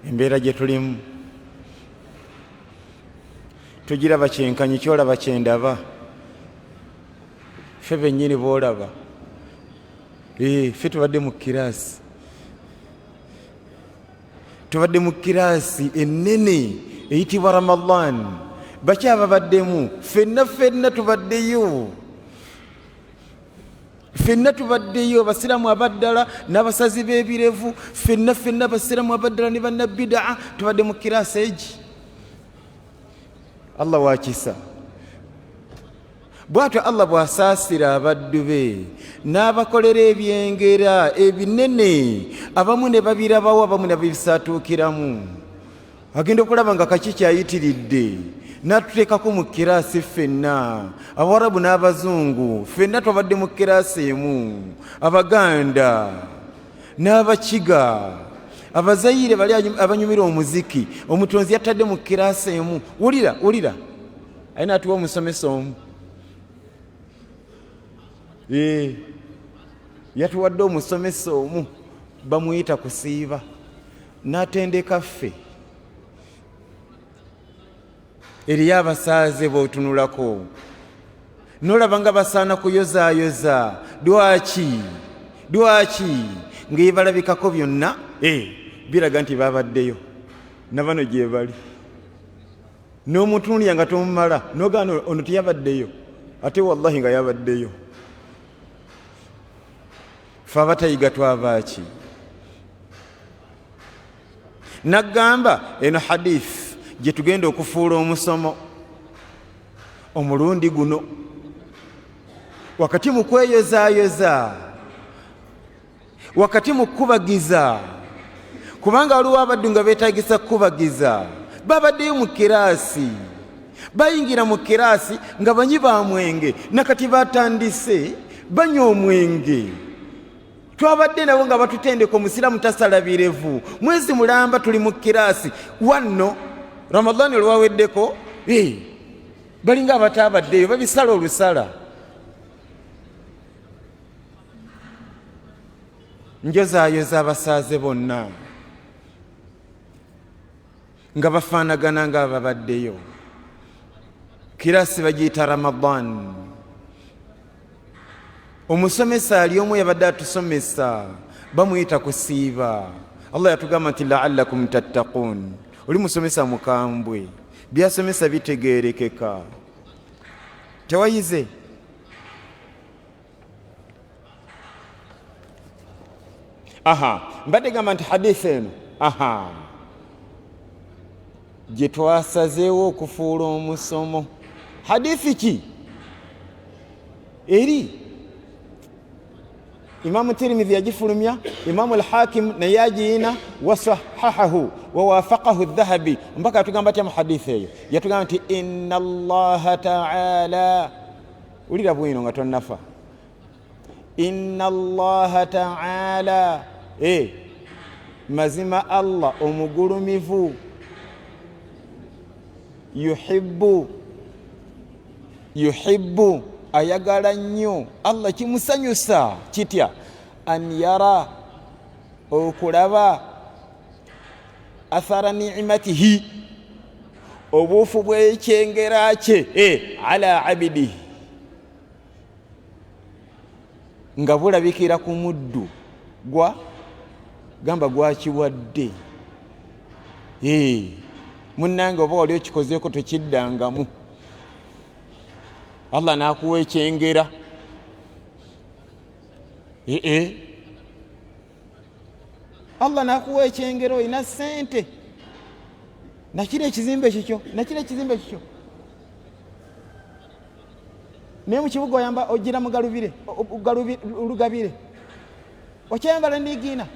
embeera gye tulimu tugiraba kyenkanyi kyolaba kyendaba ffe bennyini boolaba ffe tubadde mu kiraasi ennene eyitibwa Ramadan bakyaba baddemu ffenna tubaddeyo abasiraamu abaddala n'abasazi b'ebirevu ffenna abasiraamu abaddala ne bannabbidaa tubadde mu kiraasi egi. Allah wakisa bw'atyo Allah bw'asaasira abaddu be n'abakolera ebyengera ebinene abamu ne babirabawo abamu ne babisaatuukiramu agenda okulaba nga kaki kyayitiridde n'atuteekako mu kiraasi ffenna Abawarabu n'Abazungu ffenna twabadde mu kiraasi emu Abaganda n'Abakiga Abazayire bali abanyumira omuziki omutonzi yatadde mu kiraasi emu wulira ayina atuwa omusomesa omu yatuwadde omusomesa omu bamuyita kusiiba n'atendeka ffe eriyo abasaaze b'otunulako n'olaba nga basaana kuyozaayoza lwaki ng'ebalabikako byonna biraga nti babaddeyo nabano gye bali n'omutunuulya nga tomumala n'ogaana ono teyabaddeyo ate wallahi nga yabaddeyo. Ffe abatayiga twabaaki naggamba eno hadith gye tugenda okufuula omusomo omulundi guno wakati mu kweyozaayoza wakati mu kubagiza kubanga waliwo abaddu nga beetagisa kubagiza babaddeyo mu kiraasi bayingira mu kiraasi nga banyi ba mwenge nakati batandise banywa omwenge twabadde nabo nga batutendeka omusiraamu tasala birevu mwezi mulamba tuli mu kiraasi wanno Ramadani olwaweddeko balinga abatabaddeyo babisala olusala njozaayoza abasaaze bonna nga bafaanagana nga ababaddeyo kiraasi bagiyita Ramadan. Omusomesa ali omu yabadde atusomesa bamuyita kusiiba. Allah yatugamba nti la'allakum tattaqun. Oli musomesa mukambwe byasomesa bitegeerekeka tewayize mbadde gamba nti hadithi eno gye twasazeewo okufuula omusomo hadithi ki eri Imam Tirmidhi yagifulumya, Imam al-Hakim naye agiina wasahahahu wa wafaqahu adh-Dhahabi mpaka atugamba ati mu hadithi eyo yatugamba nti inna Allaha ta'ala ulira bwino nga tonnafa inna Allaha ta'ala mazima Allah omugulumivu yuhibbu ayagala nnyo Allah kimusanyusa kitya an yara okulaba athara ni'matihi obuufu bw'ekyengera kye ala abidihi nga bulabikira ku muddu gamba gwakiwadde munnange oba wali okikozeeko tekiddangamu Allah nakuwa ekyengera Allah nakuwa ekyengera oyina ssente nakira ekizimbe kikyo naye mu kibuga oyamba ogira mugalubire olugabire okyayambala ndigiina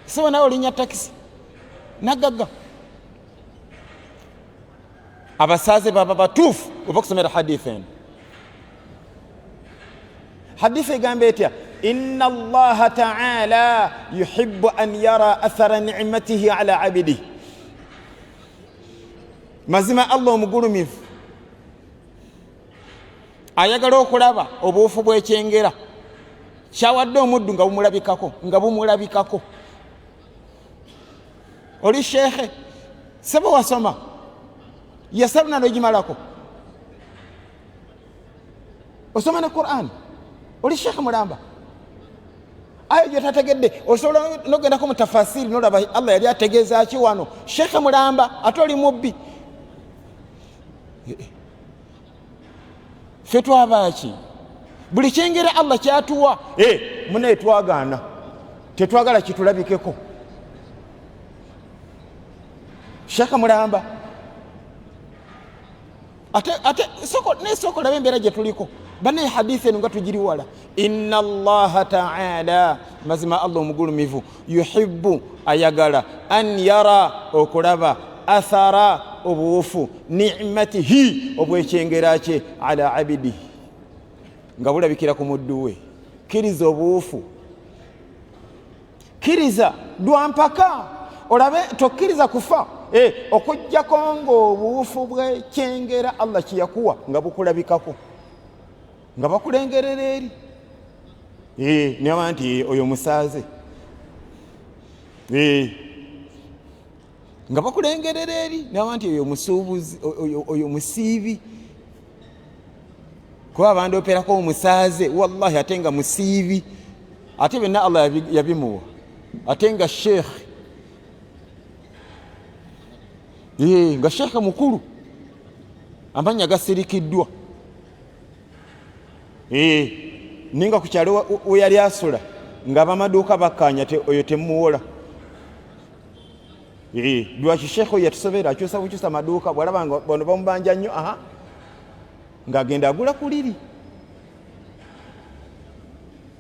so nawe olinya takisi nagagga abasaze baba batuufu oba kusomera hadithi eno hadithi egamba etya inna Allaha ta'ala yuhibbu an yara athara ni'matihi ala abidihi mazima Allah omugulumivu ayagala okulaba obuufu bw'ekyengera kyawadde omuddu nga bumulabikako oli shekhe saba wasoma yasaruna nogimalako osoma ne Qur'an oli shekhe mulamba ayo gyetategedde osobola nogendako mu tafasiri nolaba Allah yali ategeeza ki wano shekhe mulamba ate oli mubbi ffe twabaki buli kyengera Allah kyatuwa mune twagaana tetwagala kitulabikeko shekhe mulamba ate soko labe embeera gye tuliko banaye hadithi eno nga tugiri wala inna allaha ta'ala mazima Allah omugulumivu yuhibbu ayagala an yara okulaba athara obuufu ni'matihi obwekyengera kye ala abidihi nga bulabikira ku muddu we kiriza obuufu kiriza dwampaka olabe tokkiriza kufa okujjako ng'obuufu bwekyengera Allah kiyakuwa nga bukulabikako nga bakulengerera eri naba nti oyo musaaze nga bakulengerera eri naba nti oyo musuubuzi oyo musiibi kuba bandooperako omusaaze wallahi ate nga musiibi ate byonna Allah yabimuwa ate nga shekhe nga shekhe mukulu amanya gasirikiddwa ninga ku kyalo we yali asula nga bamaduuka bakkanya oyo temuwola lwaki shekhe oyo yatusobera akyusa bukyusa maduuka bwalaba nga bono bamubanja nnyo ng'agenda agula ku liri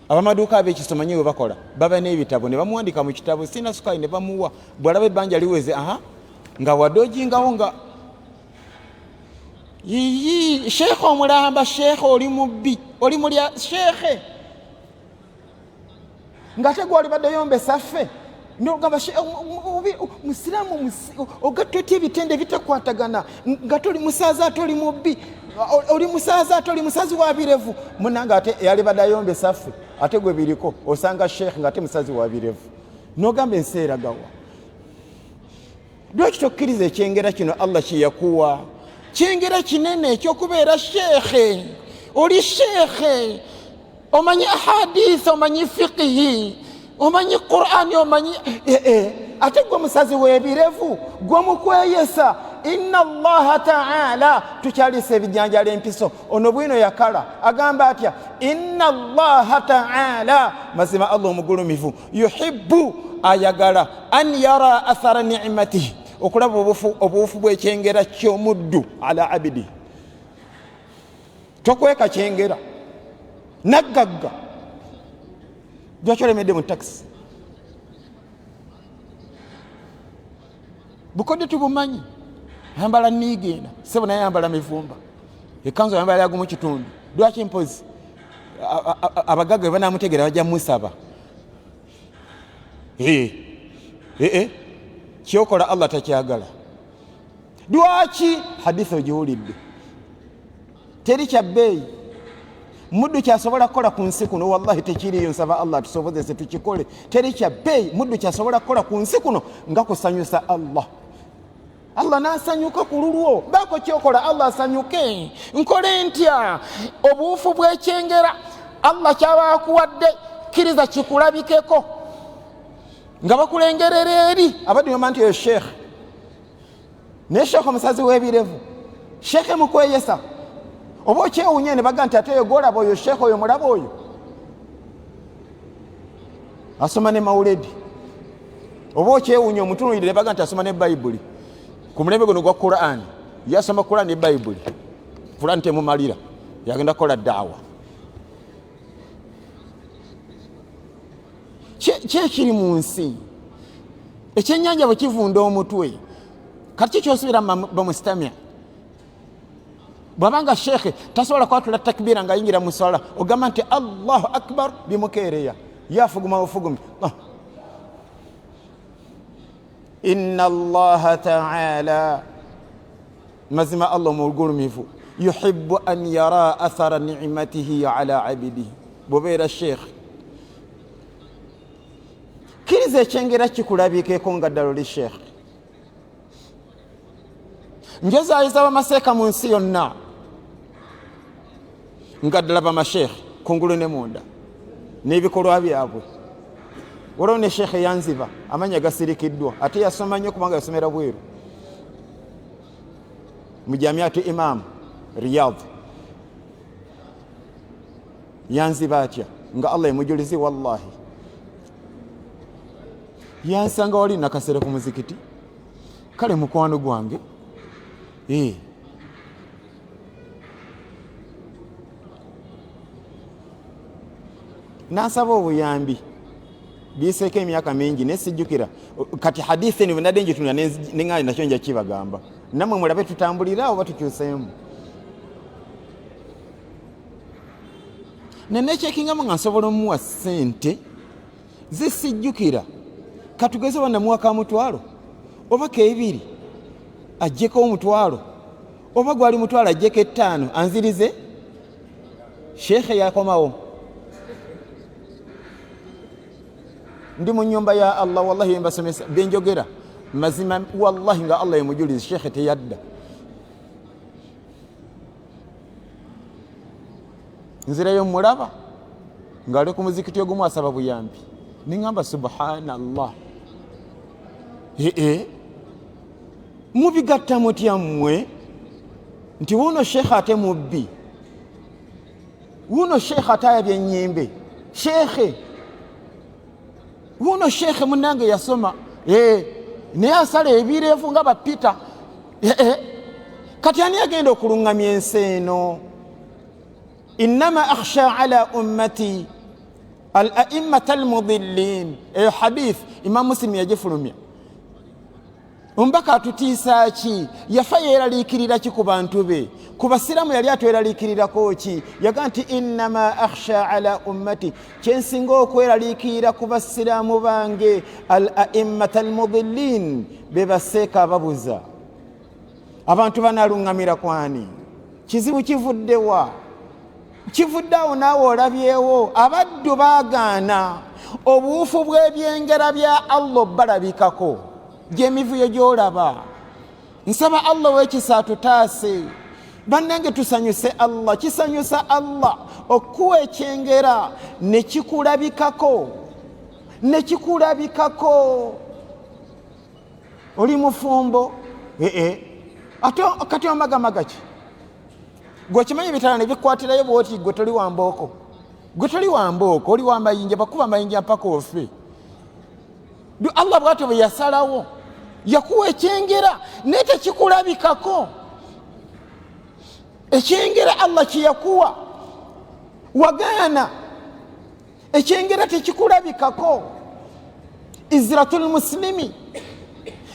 abamaduuka ab'ekisoma nnyo we bakola baba n'ebitabo ne bamuwandika mu kitabo sina sukaali ne bamuwa bwalaba ebbanja liweze nga wadde ojingawo nga shekhe omulamba shekhe oli mubbi oli mulya shekhe ng'ate gwali badde yombesa ffe nogamba musiraamu ogatta otya ebitende bitakwatagana nga toli musaazi ate oli mubbi oli musaazi ate oli musazi wa birevu munanga ate eyali badde ayombesa ffe ate gwe biriko osanga shekhe ng'ate musazi wa birevu nogamba enseera gawa lwaki tokkiriza ekyengera kino Allah kiyakuwa kyengera kinene ekyokubeera shekhe oli shekhe omanyi ahadith omanyi fiqhi omanyi Qur'ani omanyi ate gwe musazi w'ebirevu gwe mukweyesa inna allaha ta'ala tukyalisa ebijanjala empiso ono bwino yakala agamba atya inna allaha ta'ala mazima Allah omugulumivu yuhibbu ayagala an yara athara ni'matihi okulaba obuufu bw'ekyengera ky'omuddu ala abidi tokweka kyengera naggagga gyaky'olemedde mu takisi bukodde tubumanyi ayambala niigeena sebo naye ayambala mivumba ekanzu ayambala yagumu kitundu lwaki mpozi abagagga bwe banaamutegeera bajja musaba kyokola Allah takyagala lwaki hadithi ogiwulidde teri kyabbeeyi muddu kyasobola kukola ku nsi kuno wallahi tekiriyo nsaba Allah atusobozese tukikole teri kyabbeeyi muddu kyasobola kukola ku nsi kuno nga kusanyusa Allah n'asanyuka ku lulwo baako kyokola Allah asanyuke nkole ntya obuufu bw'ekyengera Allah kyaba akuwadde kiriza kikulabikeko nga bakulengerera eri abadde yoma nti oyo shekhe naye shekhe omusazi w'ebirevu shekhe mukweyesa oba okyewunye ne baga nti ate oyo gwolaba oyo shekhe oyo mulaba oyo asoma ne mawuledi oba okyewunye omutunulire ne baga nti asoma ne bayibuli ku mulembe guno gwa Qur'ani yasoma Qur'ani ne bayibuli fulani temumalira yagenda kukola daawa kyekiri mu nsi ekyennyanja bwe kivunda omutwe kati kyosubira bamustamya bwabanga shekhe tasobola kwatula takbira nga ayingira mu swala ogamba nti Allahu akbar bimukeereya yafuguma ofugumi inna allaha ta'ala mazima Allah omugulumivu yuhibbu an yara athara ni'matihi ala abidihi bobeera shekhe kiriza ekyengera kikulabikeko nga ddala oli shekhe njozaayiza bamaseeka mu nsi yonna nga ddala bamasheekhe kungulu ne munda n'ebikolwa byabwe. Waliwo ne sheekhe yanziba amanya gasirikiddwa ate yasoma nnyo kubanga yasomera bweru mu jamiatu Imam Riyadh. Yanziba atya nga Allah emujulizi, wallahi yansanga wali nakasere ku muzikiti. Kale mukwano gwange nasaba obuyambi biseeko emyaka mingi nesijjukira kati hadithi eno nadde ngitunula neŋŋaali nakyo nja kibagamba nammwe mulabe tutambulira oba tukyuseemu. Nenekyekingamu nga nsobola omuwa ssente zisijjukira katugeze banamuwa ka mutwalo oba keebiri ajjeko omutwalo oba gwali mutwalo ajjeko ettaano anzirize. Sheekhe yakomawo, ndi mu nnyumba ya Allah wallahi mbasomesa benjogera mazima wallahi nga Allah yemujulize sheekhe teyadda. Nzirayo mulaba ng'ali ku muzikiti ogumu asaba buyambi niŋŋamba subhanallah. Mubigatta mutya mmwe nti wuno sheekhe ate mubbi, wuno sheekhe ate ayabya ennyimbe, sheekhe wuno sheekhe munnange yasoma naye asala ebireevu nga bapita. Kati ani agenda okuluŋŋamya ensi eno? Innama akhsha ala ummati al-a'immata al-mudillin. Hadith Imam Muslim yagifulumya. Ombaka atutiisa ki? Yafa yeeraliikirira ki ku bantu be? Ku basiraamu yali atweraliikirirako ki? Yaga nti innama akhsha ala ummati, kyensinga okweraliikirira ku basiraamu bange al-a'immata al-mudillin, be baseeka ababuza. Abantu banaaluŋŋamira kwani? Kizibu kivuddewa? Kivuddeawo naawe olabyewo. Abaddu baagaana obuufu bw'ebyengera bya Allah balabikako gy'emivuyo gy'olaba. Nsaba Allah w'ekisa atutaase bannange tusanyuse Allah. Kisanyusa Allah okuwa ekyengera ne kikulabikako, ne kikulabikako. Oli mufumbo ate kati omagamaga ki? Gwe kimanyi ebitala ne bikwatirayo bwoti gwe toli wambooko. Gwe toli wambooko, oli wamayinja bakuba amayinja mpaka ofe. Allah bw'atyo bwe yasalawo yakuwa ekyengera naye tekikulabikako. Ekyengera Allah kyeyakuwa wagaana, ekyengera tekikulabikako. Izratul muslimi,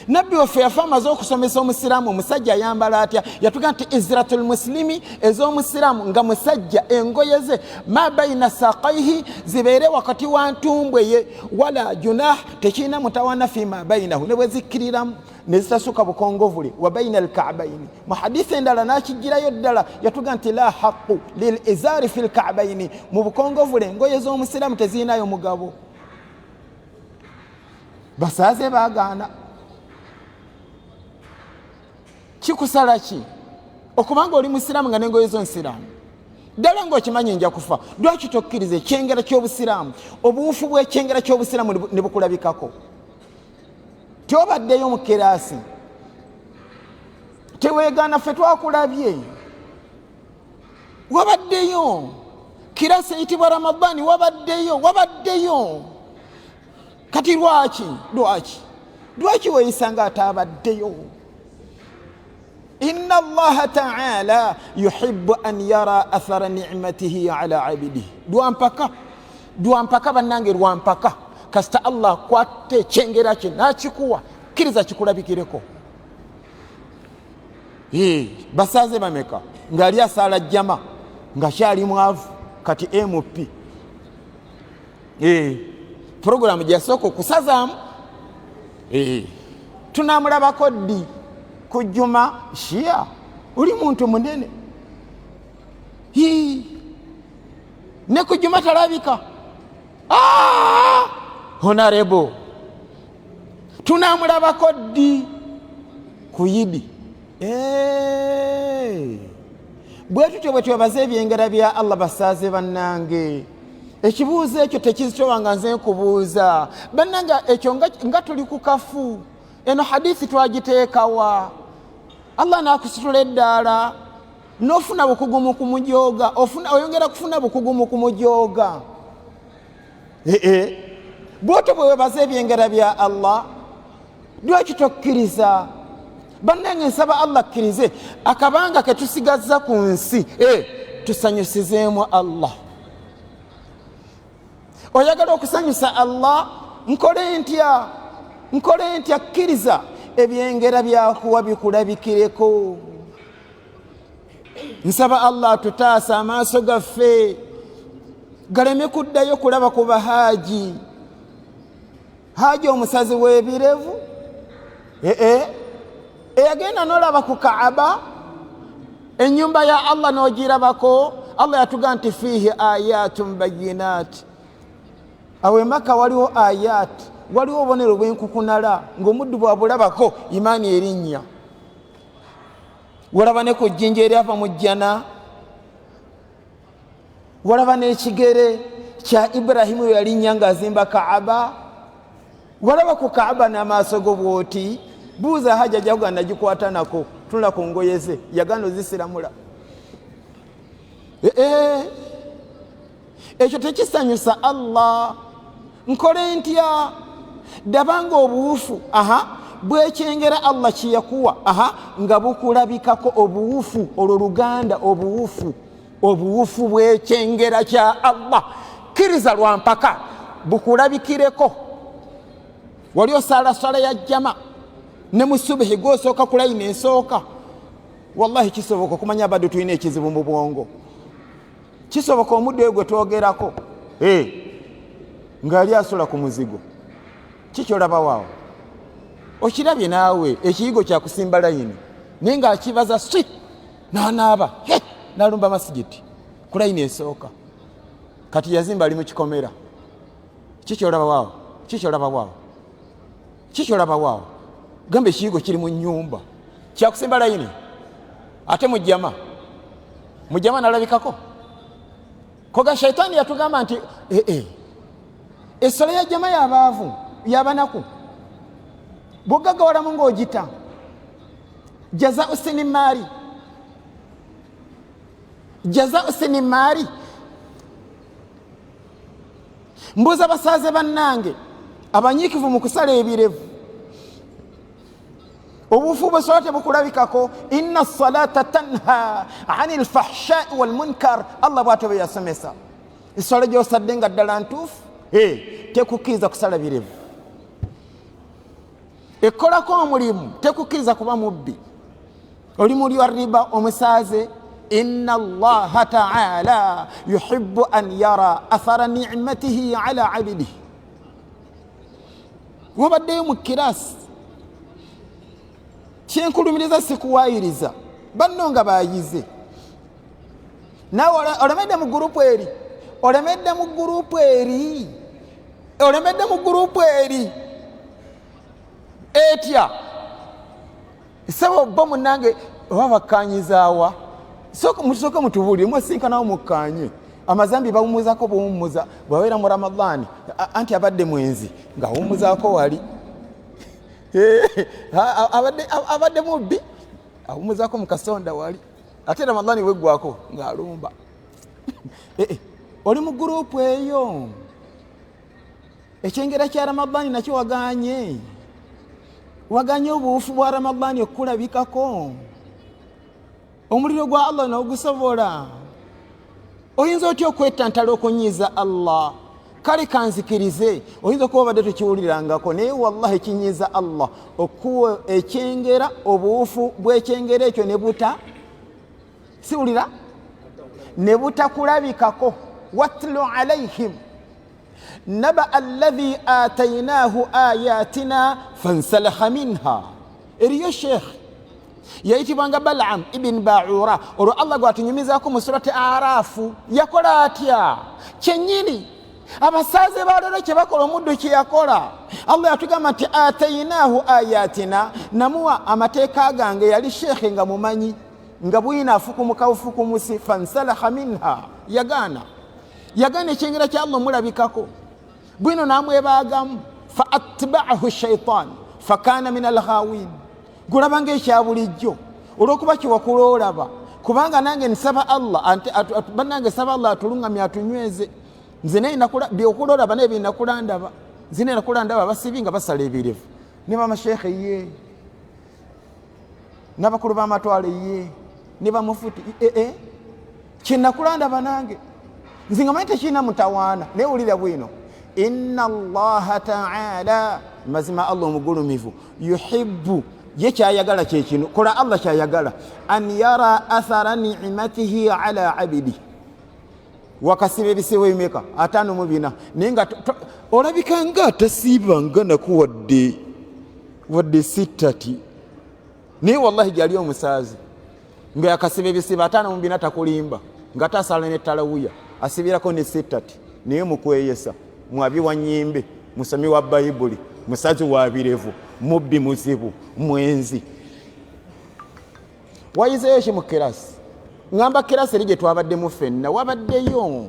nabbi waffe yafa amaze okusomesa omusiraamu omusajja ayambala atya. Yatuga nti izratul muslimi, ez'omusiraamu nga musajja engoye ze ma baina saqaihi, zibeere wakati wa ntumbwe ye, wala junah, tekirina mutawana fima bainahu, ne bwe zikkiriramu ne zitasuka bukongovule, wa baina alka'baini. Mu hadithi endala n'akigirayo ddala yatuga nti la haqqu lil izari fil ka'baini, mu bukongovule engoye z'omusiraamu tezirinayo mugabo. Basaaze baagaana. Kikusala ki okubanga oli musiraamu nga n'engoye z'omusiraamu? Ddala ng'okimanyi nja kufa, lwaki tokkiriza ekyengera ky'obusiraamu, obuwufu bw'ekyengera ky'obusiraamu ne bukulabikako? Tobaddeyo mu kiraasi, teweegaana ffe twakulabye. Wabaddeyo kiraasi eyitibwa Ramadani, wabaddeyo. Kati lwaki weeyisanga atabaddeyo? Inna Allah ta'ala yuhibbu an yara athara ni'matihi ala abidihi. Dwampaka bannange, lwampaka kasita Allah kwatte ekyengera kye n'akikuwa, kkiriza kikulabikireko. Basaaze bameka ng'ali asaala jjama nga kyali mwavu kati MP. Programu gyasooka okusazaamu. Tunaamulabako ddi ku Juma Shia? Oli muntu munene. Ne ku Juma talabika. Honorable. Tunaamulabako ddi ku Yidi? bwe tutyo bwe twebaza ebyengera bya Allah basaaze bannange. Ekibuuzo ekyo tekizitowanga nze nkubuuza bannange, ekyo nga tuli ku kafu. Eno hadithi twagiteekawa, Allah n'akusitula eddaala n'ofuna bukugu mu kumujooga, oyongera kufuna bukugu mu kumujooga. Bw'otyo bwe webaza ebyengera bya Allah, lwaki tokkiriza? Bannange nsaba Allah akkirize akabanga ke tusigazza ku nsi tusanyusizeemu Allah. Oyagala okusanyusa Allah, nkole ntya? Akkiriza ebyengera byakuwa bikulabikireko. Nsaba Allah atutaasa amaaso gaffe galeme kuddayo kulaba ku bahaaji. Haaji omusazi w'ebirevu eyagenda n'olaba ku Kaaba, ennyumba ya Allah n'ogirabako. Allah yatuga nti fiihi ayatun bayinat. Awe Maka waliwo ayat, waliwo obubonero bw'enkukunala ng'omuddu bw'abulabako imaani erinnya. Walaba ne ku jjinja eryava mu jjana, walaba n'ekigere kya Iburahimu yalinnya ng'azimba Kaaba, walaba ku Kaaba n'amaaso go bw'oti. Buuza Hajja jaganda gikwata nako, tunula ku ngoye ze, yaganda ozisiramula. Ekyo tekisanyusa Allah. Nkole ntya? Dabanga obuwufu bwekyengera Allah kiyakuwa nga bukulabikako obuwufu, olwo Luganda obuwufu bwekyengera kya Allah kkiriza lwampaka bukulabikireko. Wali osala swala ya jama ne mu subuhi gw'osooka ku layini esooka, wallahi kisoboka okumanya abadde tulina ekizibu mu bwongo. Kisoboka omuddu oyo gwe twogerako ng'ali asula ku muzigo. Kikyolaba waawo okirabye naawe, ekiyigo kyakusimba layini naye ng'akibaza n'anaaba n'alumba masigiti ku layini esooka, kati yazimba ali mu kikomera. Kikyolaba waawo gamba ekiyigo kiri mu nnyumba kyakusimba layini, ate mujjama nalabikako. Koga shaitaani yatugamba nti essala ya jama y'abaavu y'abanaku bw'oggagawalamu ng'ogita jaza usini maari. Mbuuza basaaze bannange abanyiikivu mu kusala ebirevu, obufu bwe swala tebukulabikako. Inna salata tanha anil fahshai wal munkar. Allah bw'atyo bwe yasomesa. Essala gy'osadde nga ddala ntuufu tekukkiriza kusala birevu. Ekkolako omulimu tekukkiriza kuba mubbi. Oli muli wa riba omusaaze. Inna Allaha ta'ala yuhibbu an yara athara ni'matihi ala abdihi. Wabaddeyo mu kiraasi kyenkulumiriza sikuwaayiriza banno nga bayize, naawe olemedde mu gurupu eri etya sebo bo munange oba bakkanyizaawa musooke mutubuulire mwesinkanawo mukkanye. Amazambi bawumuzako buwumuza bwaweera mu Ramadhaani anti abadde mwenzi ng'awumuzaako wali abadde mubbi awumuzaako mu kasonda wali, ate Ramadhaani weggwako ng'alumba. Oli mu gurupu eyo, ekyengera kya Ramadhaani nakyo waganye obuwufu bwa Ramadhaani okulabikako. Omuliro gwa Allah n'ogusobola. Oyinza otya okwetantala okunyiiza Allah? Kale kanzikirize, oyinza okuba obadde tokiwulirangako, naye wallahi kinyiiza Allah okuwa ekyengera, obuwufu bw'ekyengera ekyo ne butakulabikako. Watlu alayhim naba alladhi atainahu ayatina fansalakha minha. Eriyo sheikh yayitibwanga Bal'am ibn Ba'ura, olwo Allah gwatunyumizaako mu surati Arafu. Yakola atya? Kyennyini abasaze balero kye bakola omuddu kye yakola. Allah yatugamba nti atainahu ayatina, namuwa amateeka gange. Yali shekhe nga mumanyi nga bwina afukumuka bufukumusi, fansalaha minha, yagaana ekyengera kya Allah mulabikako bwino namwebagamu. Fa atba'ahu shaitan fakana min alghawin. Gulaba ng'ekya bulijjo olw'okuba kiwakula olaba, kubanga nange nsaba Allah bannange saba Allah atulungamye atunyweze. Nze naye byokula olaba naye binakula ndaba, nze naye nakula ndaba basibi nga basala ebirevu ne bamashekhe ye n'abakulu b'amatwale ye ne bamufuti kyenakula ndaba nange nze nga manyi tekirina mutawaana. Naye wulira bwino, inna Allaha ta'ala, mazima Allah omugulumivu, yuhibbu, ye kyayagala kyekino, kola Allah kyayagala, an yara athara ni'matihi ala abidi. Wakasiba ebisewo emeka 5 naye nga olabika nga atasiibanga naku wadde sittati, naye wallahi gyali omusaazi nga yakasiba ebisiba 5 takulimba nga tasala ne talawuya, asibirako ne sittati. Naye mukweyesa, mwabi wa nyimbe, musomi wa Bayibuli, musazi wa birevu, mubbi muzibu, mwenzi. Wayizeyo ki mu kirasi? Ngamba kirasi eri gye twabaddemu ffenna, wabaddeyo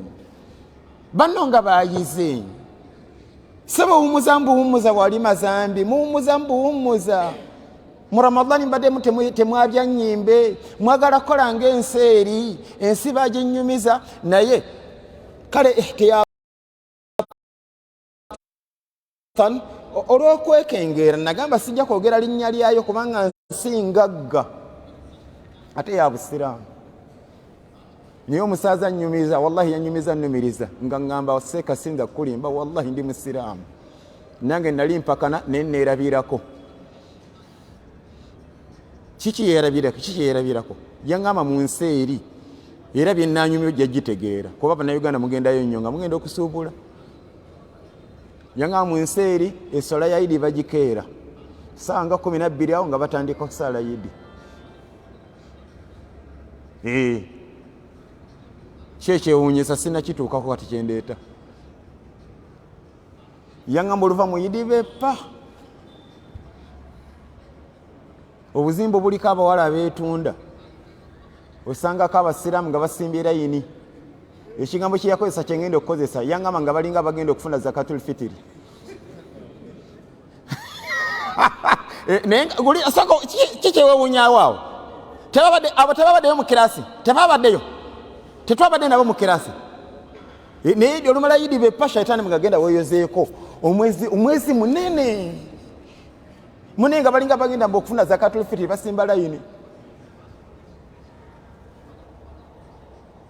banno nga bayize. Saba mbuwummuza wali mazambi, muwummuza mbuwummuza. Mu Ramadani mbaddemu temwabya nnyimbe, mwagala kola ng'ensi eri, ensi baginyumiza. Naye kale ihtiyatan olw'okwekengera, nagamba sijja kwogera linnya lyayo kubanga nsi ngagga ate ya busiraamu. Naye omusaazi annyumiza, wallahi yanyumiza nnumiriza nga ngamba seeka sinza kulimba, wallahi ndi musiraamu. Nange nali mpakana naye neerabirako. Kiki yeerabirako? Yangamba mu nsi eri era bye nnaanyumya ojja gitegeera, kuba bannayuganda mugendayo nnyo nga mugenda okusuubula. Yangamba mu nsi eri essola ya Idi bagikeera saa nga 12 awo nga batandika okusala Idi. Kyewuunyisa sinakituukako kati kyendeeta. Yangamba oluva mu Idi beppa obuzimbu buliko abawala abeetunda, osangako abasiraamu nga basimbye layini. Ekigambo kye yakozesa kye ngenda okukozesa, yangamba nga balinga bagenda okufuna zakatul fitiri. Kikyewewuunyaawo awo? Tebabaddeyo mu kirasi, tetwabadde nabo mu kirasi. Naye olumala Idi beppa shaitaani mugagenda weeyozeeko omwezi munene nga balinga bagenda okufuna zakatul fitiri, basimba layini.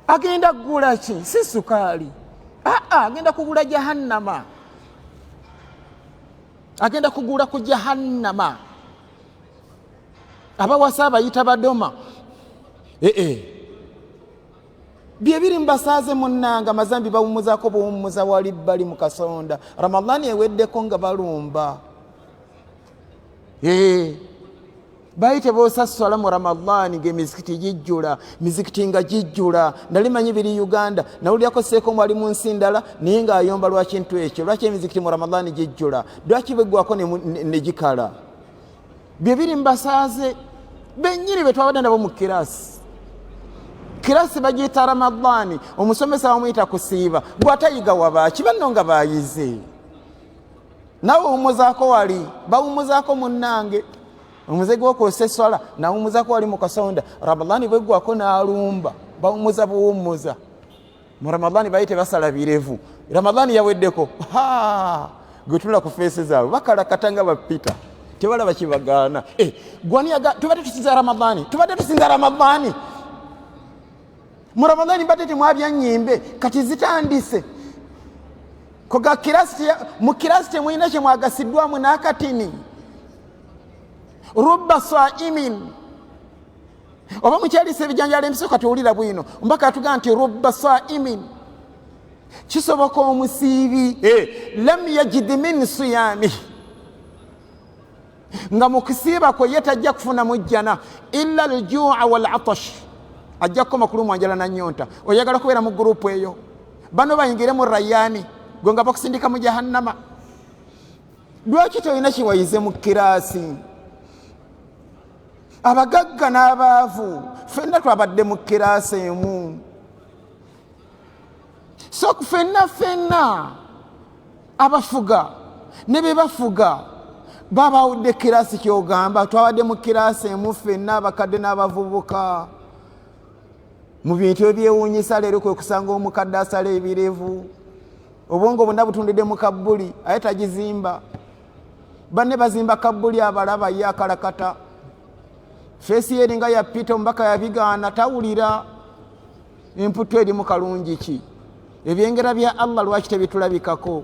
Agenda kugula ki? Si sukaali. Agenda kugula jahannama. Agenda kugula ku jahannama. Abawasa abayita badoma. Bye biri mbasaaze munnanga, mazambi bawummuzaako buwummuza wali bali mu kasonda. Ramadani eweddeko nga balumba. Bayite bosasala mu Ramadani ng'emizikiti gijjula, mizikiti nga gijjula. Nali manyi biri Uganda, nawulyako seeko mwali mu nsi ndala naye ng'ayomba lwakintu ekyo. Lwaki emizikiti mu Ramadani gijjula? Lwaki beggwako ne gikala? Bye biri mbasaaze bennyini be twabadde nabo mu kirasi. Kirasi bagiyita Ramadani, omusomesa bamuyita kusiiba. Bw'atayiga wabaaki banno nga bayize. Nawe wummuzaako wali, bawummuzaako munnange. Omuze gw'okozesa esswala nawummuzaako wali mu kasonda. Ramadani bweggwako n'alumba, bawummuza buwummuza. Mu Ramadani bayite basala birevu. Ramadani yaweddeko, gwe tunula ku feesi zaabwe bakalakata nga bapita, tebalaba kibagaana. Tubadde tusinza Ramadani, mu Ramadani mbadde temwabya nnyimbe, kati zitandise. Mu kirasi temulina kye mwagasiddwamu n'akatini. Rubba saimin, oba mukyalisa ebijanjalo empiso kati owulira bwino mbaka atugamba nti rubba saimin, kisoboka omusiibi lam yajid min siyami, nga mu kusiiba kwe ye tajja kufuna mujjana illa aljua walatash, ajja kukoma kulumwa njala na nnyonta. Oyagala kubeera mu gurupu eyo, bano bayingire mu Rayani gonga bakusindika mu jahannama. Lwaki tolina kiwayize mu kiraasi? Abagagga n'abaavu ffenna twabadde mu kiraasi emu. So ffenna abafuga ne be bafuga babawudde kiraasi kyogamba twabadde mu kiraasi emu ffenna abakadde n'abavubuka. Mu bintu ebyewuunyisa leero kwe kusanga omukadde asala ebirevu. Obwongo bwonna butundidde mu kabbuli aye tagizimba. Banne bazimba kabbuli abalaba ye akalakata. Feesi ye eringa yapita omubaka yabigaana tawulira. Emputu eri mu kalungi ki? Ebyengera bya Allah lwaki tebitulabikako?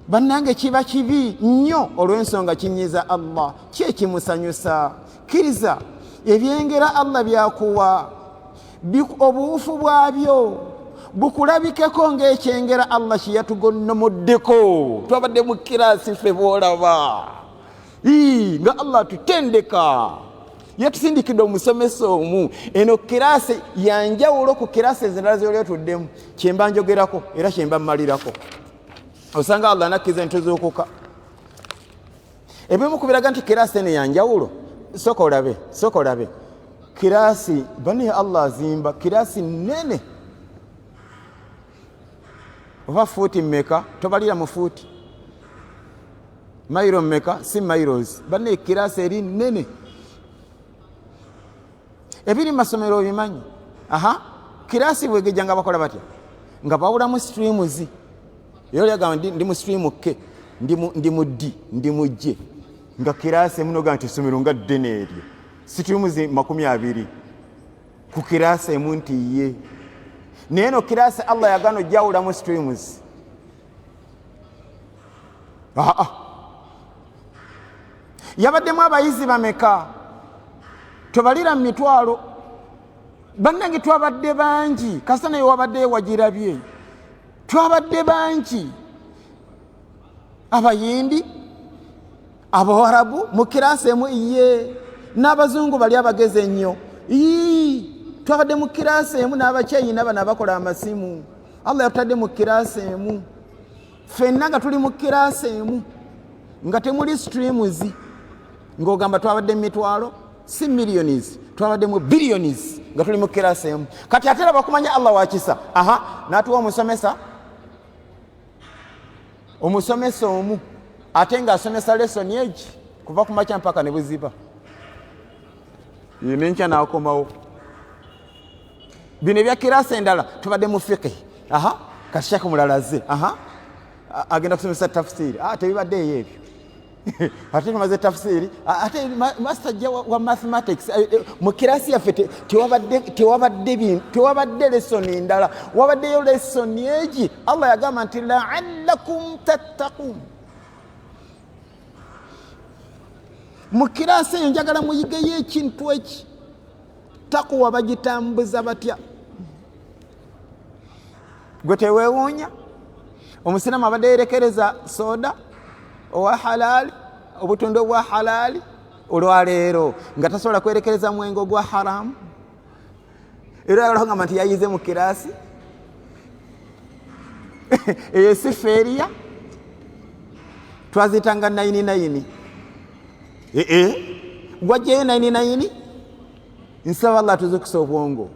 Bannange kiba kibi nnyo olw'ensonga kinyiza Allah. Ki ekimusanyusa? Kkiriza ebyengera Allah byakuwa obuufu bwabyo bukulabikeko ng'ekyengera Allah kye yatugonnomoddeko. Twabadde mu kiraasi ffe bw'olaba nga Allah tutendeka yatusindikidde omusomesa omu. Eno kiraasi yanjawulo ku kiraasi ezirala z'oli otuddemu. Kyemba njogerako era kyemba mmalirako. Osanga Allah nakkiza entuzuukuka. Ebimu ku biraga nti kiraasi eno yanjawulo. Sooka olabe kiraasi bane Allah azimba kiraasi nene. Oba fuuti mmeka? Tobalira mu fuuti. Mayiro mmeka? Si mayirozi. Bane kiraasi eri nene. Ebiri masomero obimanyi. Kiraasi bwegejja nga bakola batya? Nga bawulamu streams. Yoli agamba ndi mu stream ke, ndi mu D, ndi mu J. Nga kiraasi emu noga nti essomero nga ddene eryo. Streams 20 ku kiraasi emu nti ye. Naye eno kiraasi Allah yagano jawulamu streams. Yabaddemu abayizi bameka? Tobalira mu mitwalo. Bannange twabadde bangi. Kasita naye wabadde wagirabye. Twabadde bangi. Abayindi, Abawarabu mu kiraasi emu ye. N'abazungu bali abageze ennyo. Twabadde mu kiraasi emu n'Abakyayina bano abakola amasimu. Allah yatudde mu kiraasi emu. Ffenna nga tuli mu kiraasi emu. Nga temuli streams. Ng'ogamba twabadde mu mitwalo. Si millions, twabadde mu billions nga tuli mu kiraasi emu. Kati ate laba kumanya Allah wakisa. N'atuwa omusomesa omu ate ng'asomesa lesson egi kuva ku makya mpaka ne buziba. Nenkya n'akomawo. Bino ebya kiraasi endala tubadde mu fiqh. Kati Sheikh mulala azze. Agenda kusomesa tafsiri. Tebibadde ebyo. Ate tumaze tafsiri. Ate master wa mathematics. Mu kiraasi yaffe tewabadde lesson endala. Wabaddeyo lesson egi. Allah yagamba nti la'allakum tattaqun. Mu kiraasi eyo njagala muyigeyo ekintu eki. Taqwa bagitambuza batya? Gwe teweewuunya? Omusiraamu abadde yerekereza soda owa halali, obutundu obwa halali, olwaleero nga tasobola kwerekereza mwenge ogwa haramu. Era yagamba nti yayize mu kiraasi. Eyo si feeriya. Twazitanga 99. Gwajjeyo 99. Nsaba Allah tuzukisa obwongo.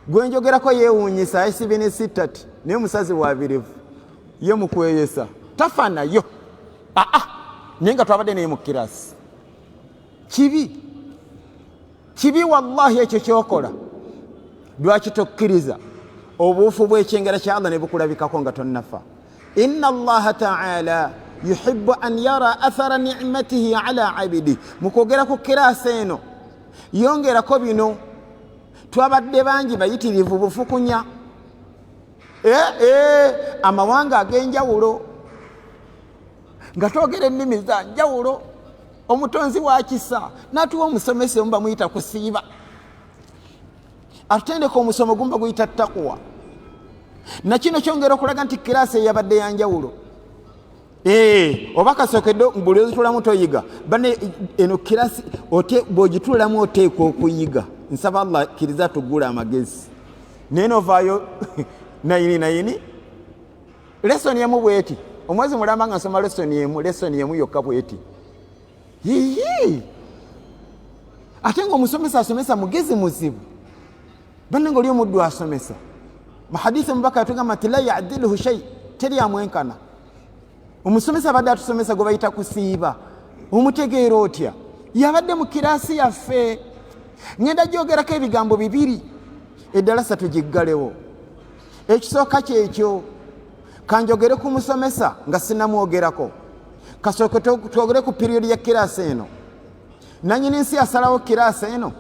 Gwe njogerako yeewuunyisa isibini sitati naye musazi wabirevu ye mukweyesa tafanayo. Naye nga twabadde naye mu kiraasi. Kibi wallahi ekyo kyokola. Lwaki tokkiriza obuufu bw'ekyengera kya Allah ne bukulabikako nga tonnafa? Inna Allaha ta'ala yuhibbu an yara athara ni'matihi ala abidi. Mukwogera ku kiraasi eno yongerako bino. Twabadde bangi bayitirivu bufukunya. Amawanga ag'enjawulo nga twogera ennimi za njawulo. Omutonzi wa kisa n'atuwa omusomesa omu bamuyita kusiiba. Atutendeka omusomo gumu baguyita taqwa. Na kino kyongera okulaga nti kiraasi eyabadde ya njawulo. Oba kasookedde buli ozitulamu toyiga. Bane eno kiraasi bw'ogitulamu oteekwa okuyiga. Nsaba Allah kiriza tugula amagezi. Neno vaayo 99. lesson yemu bweti omwezi mulamba nga nsoma lesson yemu yokka bweti yiyi ate ng'omusomesa asomesa mugezi muzibu bannange oli omuddu asomesa mu hadisi mubaka yatugamba nti la yadiluhu shay teri amwenkana omusomesa abadde atusomesa gwe bayita kusiiba omutegeera otya yabadde mu kiraasi yaffe ngenda gyogerako ebigambo bibiri eddalasa tugiggalewo ekisooka kyekyo kanjogere ku musomesa nga sinamwogerako kasooke twogere ku piriyodi ya kiraasi eno nanyini nsi yasalawo kiraasi eno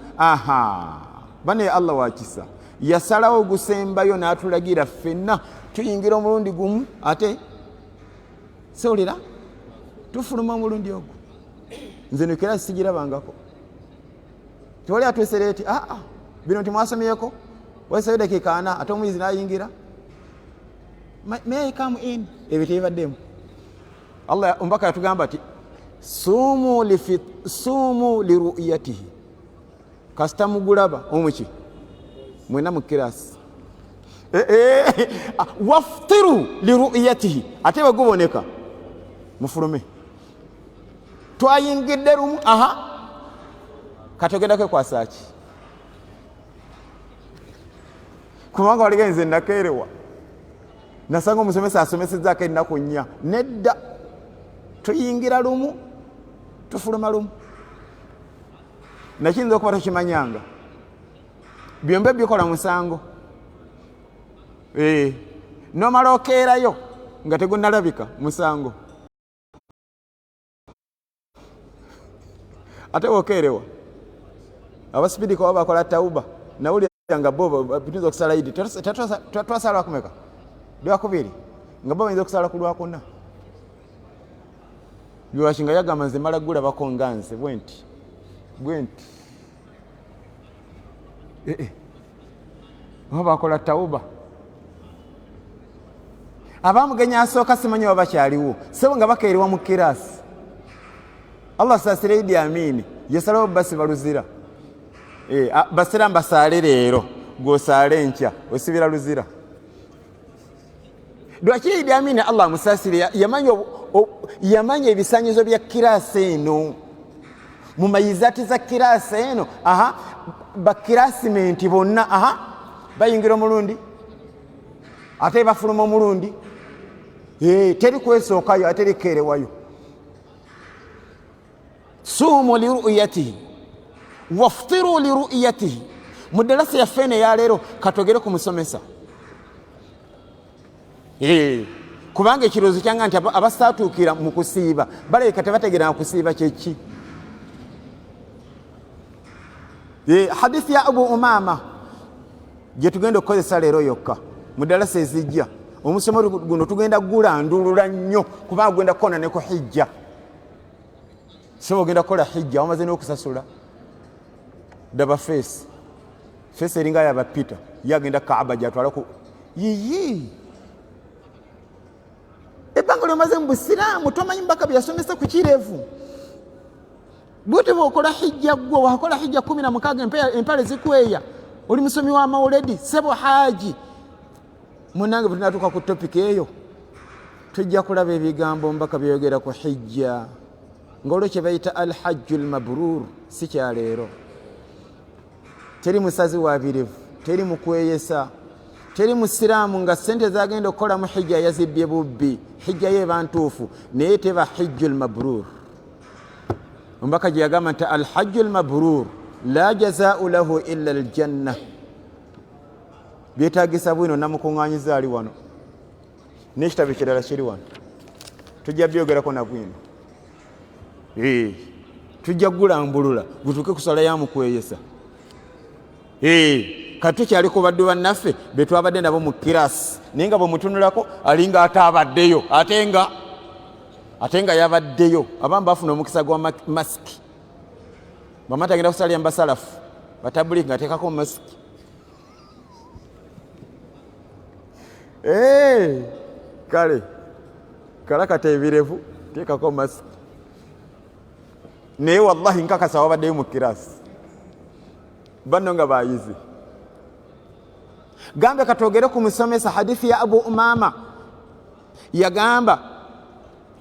bane Allah wakisa yasalawo gusembayo n'atulagira ffenna tuyingira omulundi gumu ate sewulira tufuluma omulundi ogwo nze no kiraasi sigirabangako tewali atwesereeti bino timwasomyeko wasayo dakiika 4 ate omuyizi n'ayingira may I come in ebyo tebibaddemu Allah ombaka yatugamba ati suumu liruyatihi kasita mugulaba omuki mwena mu kiraasi waftiru liruyatihi ate bweguboneka mufulume twayingidde lumu katogenda kwekwasaki kubanga waligenze nakeerewa nasanga omusomesa asomesezzaako ennaku 4 nedda tuyingira lumu tufuluma lumu nakiyinza okuba tokimanyanga byombi bikola musango nomala okeerayo nga tegunalabika musango ate wokeerewa abasipidika oba bakola tauba nawulira nga bo bitunza okusala idi twasala kumeka lwakubiri nga bo bayinza okusala ku lwakuna lwaki nga yagamba nze mala gulabako nga nze bwenti oba bakola tauba abamugenya asooka simanyi oba bakyaliwo sebo nga bakeerewa mu kiraasi Allah saasira Idi Amin yasalawo basi baluzira basira mbasaale leero gwosaale enkya osibira luzira lwaki Idi Amin Allah musaasire yamanya ebisanyizo bya kiraasi eno mu mayizati za kiraasi eno bakirasimenti bonna bayingira omulundi ate bafuluma omulundi teri kwesookayo ate likeerewayo suumu liruyatihi waftiru liruyatihi mu ddalasa yaffe eno eyaleero katogere ku musomesa kubanga ekirowoozo kyanga nti abasaatuukira mu kusiiba balabika tebategeranga kusiiba kyeki hadisi ya Abu Umama gye tugenda okukozesa leero yokka mu ddalasa ezijja omusomo guno tugenda gulandulula nnyo kubanga gugenda kukona ne ku hijja so ogenda kukola hijja wamaze n'okusasula daba feesi eringa yaba Peter yagenda Kaaba gyatwala ku yiyi ebbanga lyomaze mu busiraamu tomanyi mbaka byasomesa ku kirevu bwete bwokola hijja gwo wakola hijja 16 empale zikweya oli musomi wa mauledi sebo haji munange tunatuka ku topic eyo tujja kulaba ebigambo mbaka byogera ku hijja ngolo kye bayita al-hajjul mabrur si kya leero teri musazi wa birevu teri mukweyesa teri musiraamu nga sente zagenda okukola mu hijja yazibbye bubbi hijja ye bantuufu naye teba hajjul mabrur ombaka gye yagamba nti al-hajjul mabrur la jazaa'u lahu illa al-janna byetaagisa bwino namukuŋŋaanyiza ali wano n'ekitabo ekirala kiri wano tujja byogerako na bwino tujja gulambulula gutuuke kusala yamukweyesa kati tukyali ku baddu bannaffe be twabadde nabo mu kiraasi naye nga bwemutunulako alinga ate abaddeyo ate nga yabaddeyo abamu bafuna omukisa gwa masiki bamata agenda kusalya mbasalafu batabuliki nga teekako masiki kale kalakata ebirevu teekako masiki naye wallahi nkakasa wabaddeyo mu kiraasi banno nga bayizi gambe katogere ku musomesa hadithi ya Abu Umama yagamba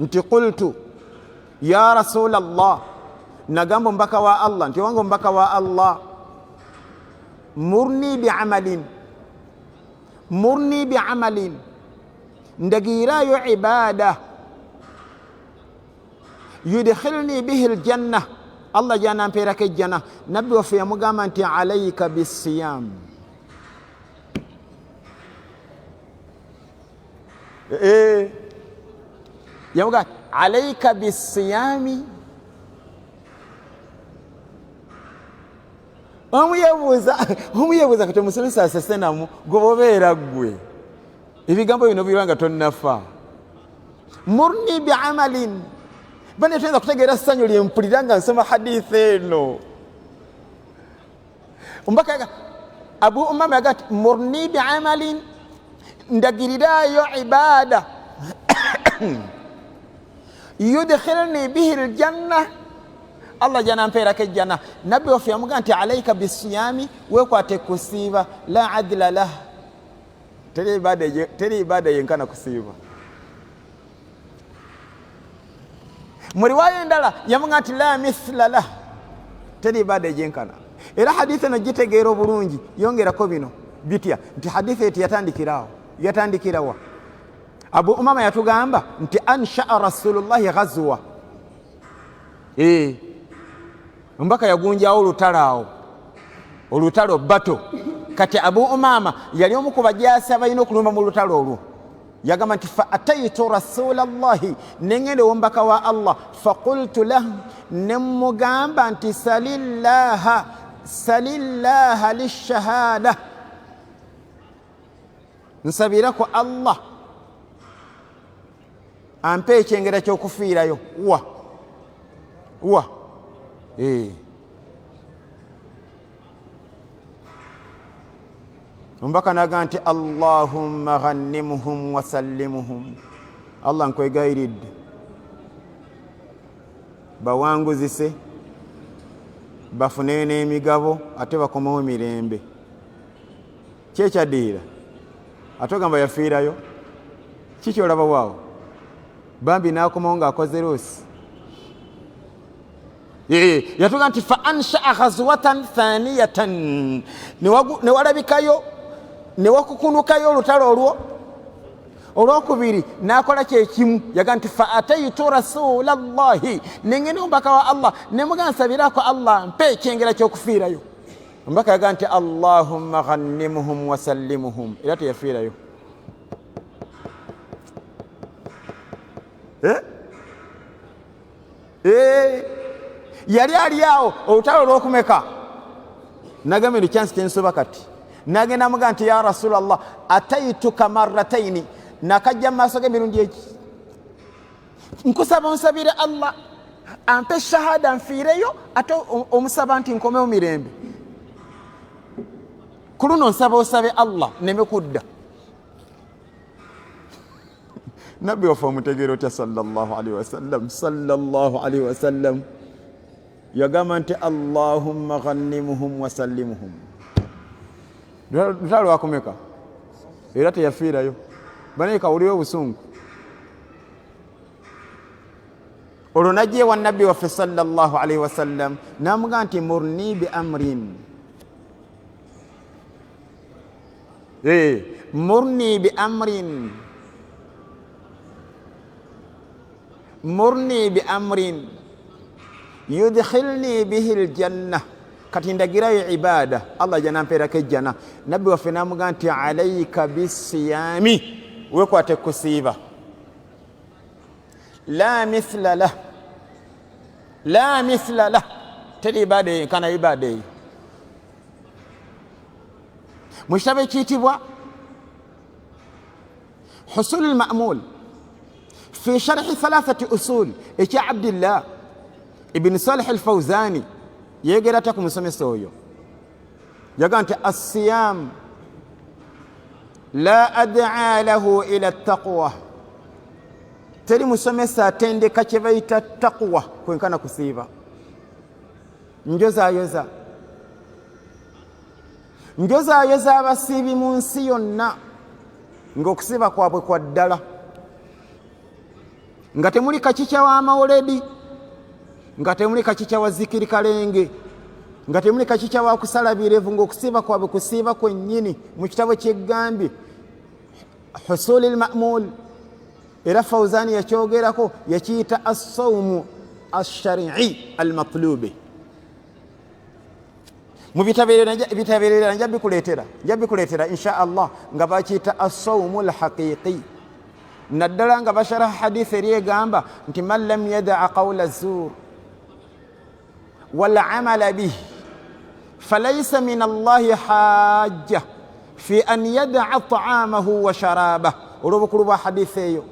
nti qultu ya rasul Allah, nagamba mbaka wa Allah nti wangu mbaka wa Allah, murni bi'amalin, ndagirayo ibada yudkhilni bihi aljanna, Allah jana mperake jana. Nabbi wafe yamugamba nti alayka bisiyam, yamugamba alayka bisiyami. Omuyebuuza kati omusomesa asesenamu gobobeera gwe ebigambo bino biranga tonnafa. Murni bi'amalin, bane tuyinza kutegeera ssanyu lyempulira nga nsoma hadithi eno. Ombaka Abu Umama yaga ati murni bi'amalin, ndagirirayo ibada yudkhilni bihi aljanna, Allah jana mperako ejjana. Nabbi waffe yamugamba nti alayka bisiyami, wekwate kusiiba. La adla lah, teri ibada yenkana kusiiba. Mu riwaya endala yamugamba nti la mithla lah, teri ibada yenkana. Era hadithi eno gitegeera obulungi, yongerako bino bitya nti hadithi eti yatandikirawa. Abu Umama yatugamba nti ansha'a rasulullahi ghazwa, mbaka yagunjawo olutalo bato. Kati Abu Umama yali omu ku bajaasi abalina okulumba mu lutalo olwo. Yagamba nti fa ataitu rasulallahi, nengende wombaka wa Allah, faqultu lahu, nemugamba nti salillaha lishahada, nsabirako Allah ampe ekyengera ky'okufiirayo. wa Mbaka naga nti Allahumma ghannimuhum wa sallimuhum, Allah nkwegayiridde bawanguzise, bafune n'emigabo, ate bakomewo mirembe. Kyekyaddiira ate ogamba yafiirayo, kiki olaba waawo? Bambi n'akomawo ng'akoze loosi. Yatuga nti fa ansha'a ghazwatan thaniyatan, newalabikayo newakukunukayo olutalo olwo olwokubiri, n'akola kyekimu. Yaga nti fa ataitu rasulallahi, nengene ombaka wa Allah, nemugamba nsabirako Allah mpe ekyengera ky'okufiirayo. Ombaka yaga nti Allahumma ghannimuhum wa sallimuhum, era teyafiirayo. Yali ali awo olutalo olw'okumeka, nagamba eno kyansi kyensoba kati. Nagenda mugamba nti ya rasulallah ataituka marrataini, nakajja mu maaso g'emirundi eki, nkusaba onsabire Allah ampe shahada nfiireyo, ate omusaba nti nkomewo mirembe. Ku luno nsaba osabe Allah neme kudda. Nabbi waffe omutegeera otya sallallahu alaihi wasallam yagamba nti Allahumma ghannimuhum wa sallimuhum. Lutalo lwakumeka era teyafiirayo. Bane kawuliyo obusungu. Olwo najja ewa nabbi waffe sallallahu alaihi wasallam n'amugamba nti murni bi amrin, murni bi amrin yudkhilni bihi aljanna, kati ndagirayo ibada Allah jana mperako ejjana. Nabbi waffe n'amugamba nti alayka bisiyami, wekwate kusiiba. La mithla lah, teri ibada yenkana ibada eyo. Mu kitabo ekiyitibwa Husul al-Ma'mul fi sharhi thalathati usul ekya Abdillah ibn Salih al-Fawzani, yegera ta ku musomesa oyo, yaga nti as-siyam la ad'a lahu ila at-taqwa, teri musomesa atendeka kye bayita taqwa kwenkana kusiiba. Njozaayoza abasiibi mu nsi yonna ng'okusiiba kwabwe kwa ddala. nga temuli kakica wa mawoledi, nga temuli kakica wa zikiri kalenge, nga temuli kakica wa kusala birevu, ng'okusiiba kwabwe kusiiba kwennyini mu kitabo ky'eggambye husuli al-ma'mul. Era Fawzani yakyogerako yakiyita as-sawmu ash-shar'i al-matlubi. Mu bitabeerera njabikuleetera insha Allah nga bakiyita as-sawmu al-haqiqi. Naddala nga basharaha hadithi eri egamba nti man lam yada'a qawla az-zur wal 'amala bihi falaysa min Allahi hajja fi an yada'a ta'amahu wa sharabahu. Olw'obukulu bwa hadithi eyo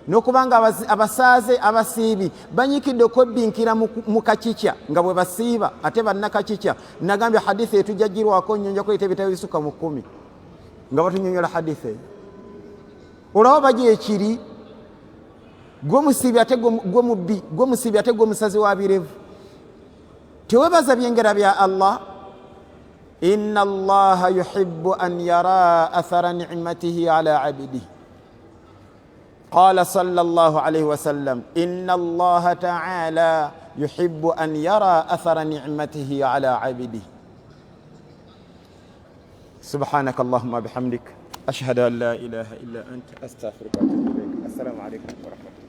n'okubanga abasaaze abasiibi banyikidde okwebinkira mu kakica nga bwe basiiba ate bannakakica. Nagambye hadithi etujjajjirwako nnyo, nja kuleta ebitabo ebisukka mu 10 nga batunyonyola hadithi eyo. Olaba baje ekiri gwe musiibi ate gwe mubbi, gwe musiibi ate gwe musazi wa birevu. Tewebaza byengera bya Allah. Inna Allaha yuhibbu an yara athara ni'matihi ala 'abdihi. قال صلى الله عليه وسلم إن الله تعالى يحب أن يرى أثر نعمته على عبده. سبحانك اللهم بحمدك أشهد أن لا إله إلا أنت أستغفرك وأتوب إليك. السلام عليكم ورحمة الله.